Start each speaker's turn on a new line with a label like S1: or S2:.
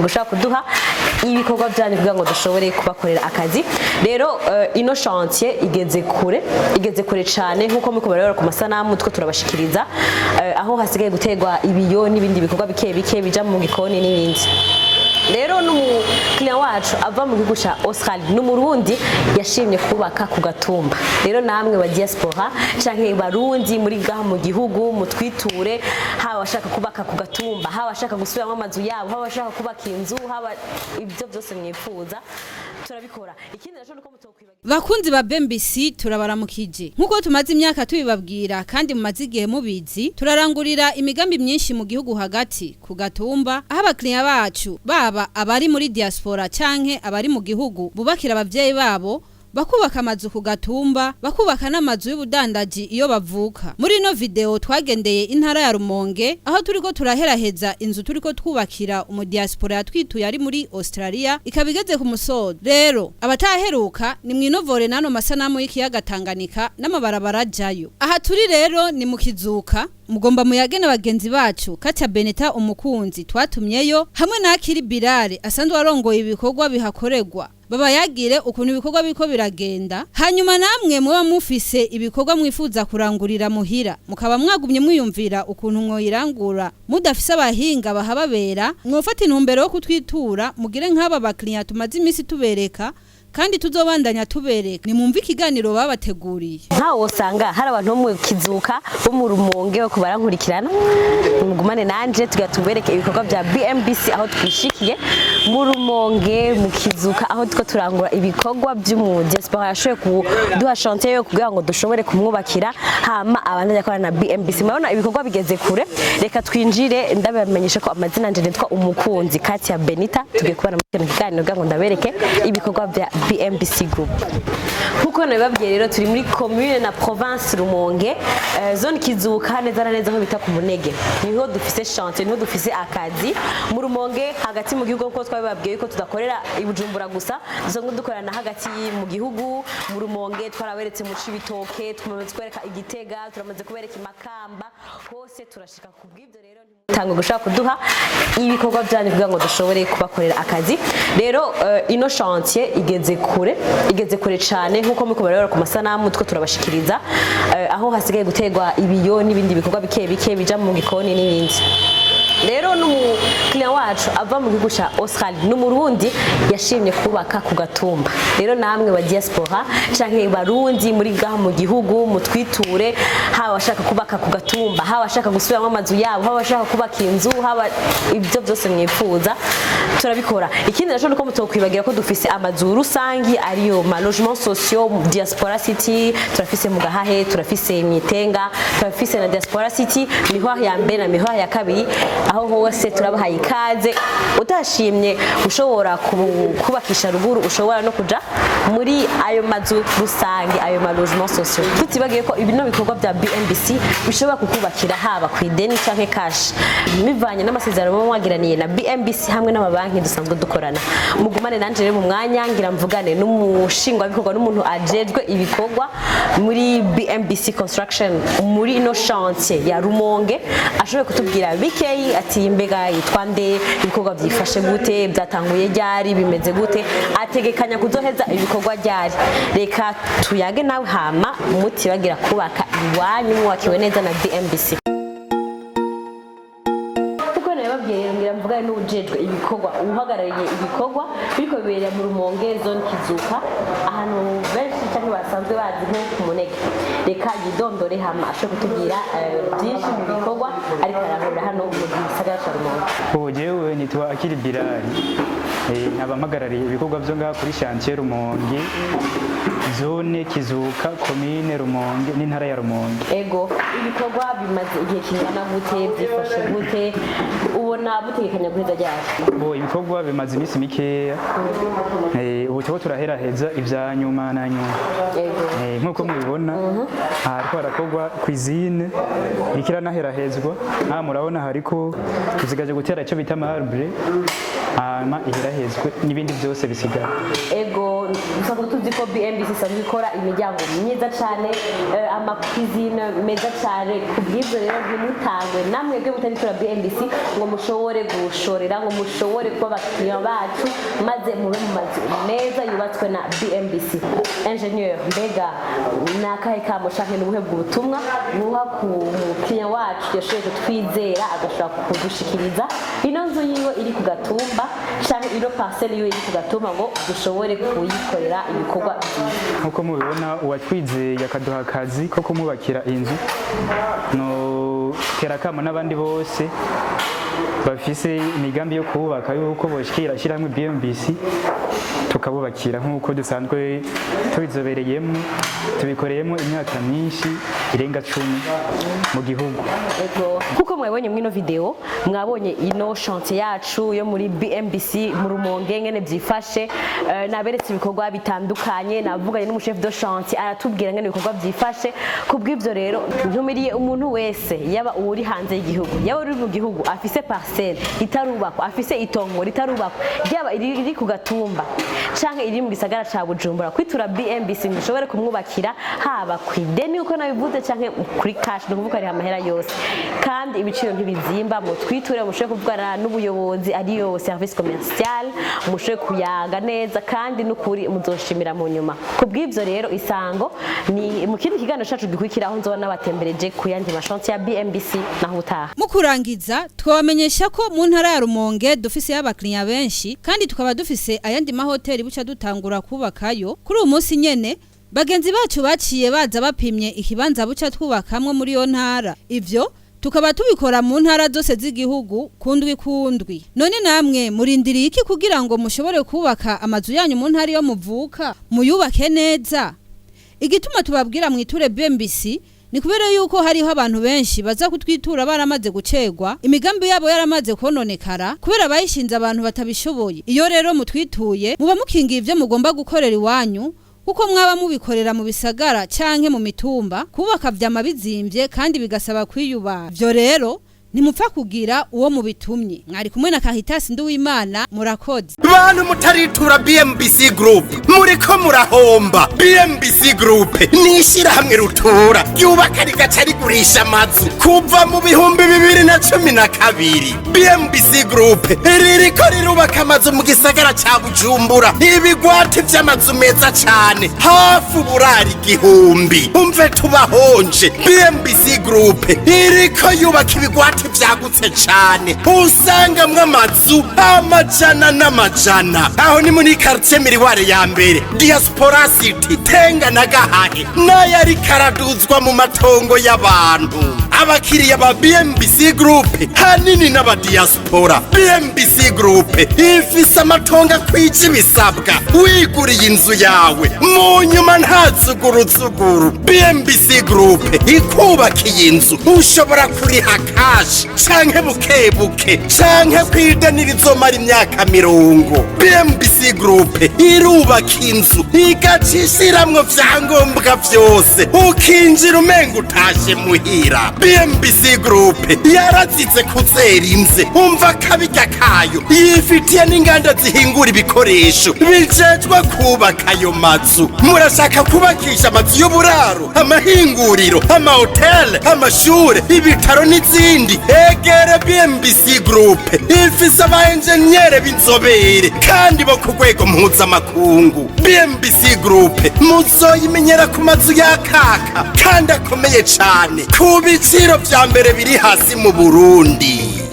S1: gushaka kuduha ibikorwa byanyu kugira ngo dushobore kubakorera akazi. Rero ino chantier igeze kure cyane nkuko muko barabara ku masanamu two turabashikiriza aho hasigaye gutegwa ibiyo n'ibindi bikorwa bike bija mu gikoni n'ibindi. Rero n'umukiriya wacu ava mu gihugu ca Australia n'umurundi yashimye kubaka ku gatumba. Rero namwe ba diaspora canke barundi muri gaha mu gihugu mutwiture, haba bashaka kubaka ku gatumba, haba bashaka gusubiramo amazu yabo, haba bashaka kubaka inzu, haba ibyo byose mwifuza turabikora. Ikindi naco nuko mutokwibagira
S2: bakunzi ba Bmbc turabaramukije nkuko tumaze imyaka tubibabwira kandi mu mazigihe mubizi turarangurira imigambi myinshi mu gihugu hagati ku gatumba aho abakiriya bacu baba abari muri diaspora canke abari mu gihugu bubakira abavyeyi babo bakubaka amazu ku gatumba bakubaka n'amazu y'ubudandaji iyo bavuka. Muri no video twagendeye intara ya Rumonge aho turiko turaheraheza inzu turiko twubakira umudiaspora yatwituye ari muri Australia ikabigeze ku musozo. Rero abataheruka ni mwinovore nano masanamu y'ikiyaga Tanganyika n'amabarabara jayo. Aha turi rero ni mu Kizuka mugomba muyagena bagenzi bacu Katya Beneta umukunzi twatumyeyo hamwe na Akiri Birare asanzwe arongoye ibikorwa bihakorerwa baba yagire ukuntu ibikorwa biko biragenda. Hanyuma namwe muba mufise ibikorwa mwifuza kurangurira muhira mukaba mwagumye mwiyumvira ukuntu mwoyirangura mudafise abahinga bahababera mwofata intumbero yo kutwitura mugire nk'aba bakiriya tumaze imisi tubereka kandi tuzobandanya tubereka. Ni mumva ikiganiro babateguriye
S1: ntawo usanga hari abantu mu Kizuka bo mu Rumonge ko barankurikirana mugumane nanje tugatubereke ibikorwa bya Bmbc aho twishikiye mu Rumonge mu Kizuka aho tuko turangura ibikorwa by'umu diaspora yashoye kuduha chantier yo kugira ngo dushobore kumwubakira hama abandi yakorana na Bmbc. Murabona ibikorwa bigeze kure, reka twinjire ndabamenyesha ko amazina nje nitwa umukunzi Katya Benita tugiye kubana mu kiganiro kugira ngo ndabereke ibikorwa bya Bmbc Group. Nkuko nababwiye rero turi muri commune na province Rumonge, zone Kizuka neza na neza aho bita ku Munege. Niho dufise chantier, niho dufise akazi mu Rumonge hagati mu gihugu ko twabibabwiye ko tudakorera ibujumbura gusa, dusanzwe dukorana hagati mu gihugu. Mu Rumonge twaraberetse mu Cibitoke, twamaze kwereka igitega, turamaze kubereka imakamba, hose turashika kubw'ibyo. Rero tango gushaka kuduha ibikorwa byanyu kugira ngo dushobore kubakorera akazi. Rero ino chantier igeze kure cyane nkuko muko barabara ku masanamu two turabashikiriza aho hasigaye gutegwa ibiyo n'ibindi bikorwa bike bija mu gikoni n'ibindi. Rero n'umukiriya wacu ava mu gihugu ca Australia n'umurundi yashimye kubaka ku gatumba. Rero namwe ba diaspora canke barundi muri gaha mu gihugu mutwiture, haba bashaka kubaka ku gatumba, haba bashaka gusubiramo amazu yabo, haba bashaka kubaka inzu, haba ibyo byose mwifuza turabikora. Ikindi naco nuko mutokwibagira ko dufise amazu rusangi ariyo ma logements sociaux diaspora city, turafise mu Gahahe, turafise Mwitenga, turafise na diaspora city mihwa ya mbere na mihwa ya kabiri. Aho hose turabahaye ikaze. Utashimye ushobora kubakisha ruguru ushobora no kuja muri ayo mazu rusange, ayo ma logements sociaux. Tutibagiye ko ibino bikorwa bya Bmbc bishobora kukubakira haba ku ideni canke cash bivanye n'amasezerano mwagiraniye na Bmbc hamwe n'amabanki dusanzwe dukorana. Mugumane nanje rero mu mwanya ngira mvugane n'umushingwa bikorwa n'umuntu ajejwe ibikorwa muri Bmbc construction muri no chantier ya Rumonge ashoboye kutubwira bikeyi ati mbega yitwa nde, ibikorwa byifashe gute, byatanguye ryari, bimeze gute, ategekanya kuzoheza ibikorwa ryari. Reka tuyage nawe hama muti bagira kubaka iwanyu mwakiwe neza na Bmbc. Kuko nababwiye ngira mvugane n'ujejwe ibikorwa uhagarariye ibikorwa biriko bibereye mu Rumonge zone Kizuka ahantu benshi cyangwa basanzwe bazi nko ku Munege. Reka yidondore hama ashobora kutubwira byinshi mu bikorwa ariko arahura hano mu gisagara ca Rumonge.
S3: Jewe nitwa Akiri Birare nkabamagarariye ibikorwa byo ngaha kuri chantier Rumonge zone Kizuka commune Rumonge n'intara ya Rumonge.
S1: Ego ibikorwa bimaze igihe kingana gute, byifashe gute, ubona butegekanya guheza ryari?
S3: Ibikorwa bimaze imisi mikeya ubu cyo turaheraheza ivya nyuma na nyuma. Nkuko mubibona hariko harakorwa cuisine ikira naherahezwa murabona hariko tuzigaje gutera icyo bita marbre hanyuma iherahezwe n'ibindi byose bisigara.
S1: Ego dusanzwe tuzi ko BMBC isanzwe ikora imiryango myiza cyane amakizine meza cyane kubw'ibyo rero ntimutangwe namwe bwe mutabitura BMBC ngo mushobore gushorera ngo mushobore kuba abakiriya bacu maze mube mu mazu meza yubatswe na BMBC. Engineer mbega nakahe kamushanke n'ubuhe bw'ubutumwa buha ku mukiriya wacu yashoboye kutwizera agashaka kudushikiriza ino nzu yiwe iri ku Gatumba cyane ino parcelle yiwe iri ku Gatumba ngo dushobore kuyikorera ibikorwa byiza.
S3: Nkuko mubibona uwatwizeye akaduha akazi ko kumubakira inzu no terakamo n'abandi bose bafise imigambi yo kubaka yuko boshikira shyirahamwe BMBC tukabubakira nk'uko dusanzwe tubizobereyemo tubikoreyemo imyaka myinshi irenga 10 mu gihugu.
S1: Kuko mwabonye mwino video mwabonye ino chantier yacu yo muri BMBC mu Rumonge ngene byifashe naberetse ibikorwa bitandukanye navuganye n'umuchef de chantier aratubwira ngene ibikorwa byifashe kubw'ivyo rero ntumiriye umuntu wese yaba uri hanze y'igihugu yaba uri mu gihugu afise parcelle itarubakwa afise itongo ritarubakwa yaba iri ku Gatumba canke iri mu gisagara ca Bujumbura kwitura BMBC mushobore kumwubakira haba kwideni uko nabivuze canke kuri cash no kuvuga ari amahera yose kandi ibiciro ntibizimba mu twiture mushobore kuvugana n'ubuyobozi ariyo service commercial mushobore kuyaga neza kandi n'ukuri muzoshimira mu nyuma kubw'ivyo rero isango ni mu kindi kiganiro cacu gikurikiraho nzobona batembereje ku yandi machantier ya BMBC naho utaha.
S2: Mu kurangiza twabamenyesha ko mu ntara ya Rumonge dufise y'abakiriya benshi kandi tukaba dufise ayandi mahoteli buca dutangura kubakayo kuri uyu munsi nyene bagenzi bacu baciye baza bapimye ikibanza buca twubakamwe muri yo ntara ivyo tukaba tubikora mu ntara zose z'igihugu kundwi none namwe murindiriye iki kugira ngo mushobore kubaka amazu yanyu mu ntara yo muvuka muyubake neza igituma tubabwira mwiture BMBC ni kubera yuko hariho abantu benshi baza kutwitura baramaze gucegwa imigambi yabo yaramaze kononekara kubera bayishinze abantu batabishoboye iyo rero mutwituye muba mukingiye ivyo mugomba gukorera iwanyu kuko mwaba mubikorera mu bisagara canke mu mitumba kubaka vyama bizimvye kandi bigasaba kwiyuba vyo rero nimupfa kugira uwo mubitumye mwari kumwe na Kahitasi Nduwimana murakoze
S4: bantu mutaritura BMBC Group muriko murahomba BMBC Group nishira hamwe rutura yubaka rigaca rigurisha amazu kuva mu bihumbi 2012 BMBC Group ririko rirubaka amazu mu gisagara ca Bujumbura ibigwati vy'amazu meza cane hafu burari igihumbi umve tubahonje BMBC Group iriko yubaka ibigwati vyagutse cane usanga mw'amazu amajana n'amajana aho ni muri quartier Miriware ya mbere Diaspora City Tenga na Gahage n'ayari karaduzwa mu matongo y'abantu abakiriya ba BMBC Group hanini n'aba diaspora BMBC Group ifise amatongo kwije bisabwa wiguriye inzu yawe mu nyuma ntazuguruzuguru BMBC Group ikubakiye inzu ushobora kuriha cash canke bukebuke canke kwidanira izomara imyaka 50 BMBC Group irubaka inzu igacishiramwo vyangombwa vyose ukinjira umenga utashe muhira BMBC Group yarazize kuzera inze umva kabirya kayo yifitiye n'inganda zihingura ibikoresho bijejwe kubaka ayo mazu murashaka kubakisha amazu y'uburaro amahinguriro amahotel amashure ibitaro n'izindi egere BMBC Group ifise abaenjenyere b'inzobere kandi bo ku rwego mpuzamakungu BMBC Group muzoyimenyera ku mazu yakaka kandi akomeye cane ku biciro vya mbere biri hasi mu Burundi.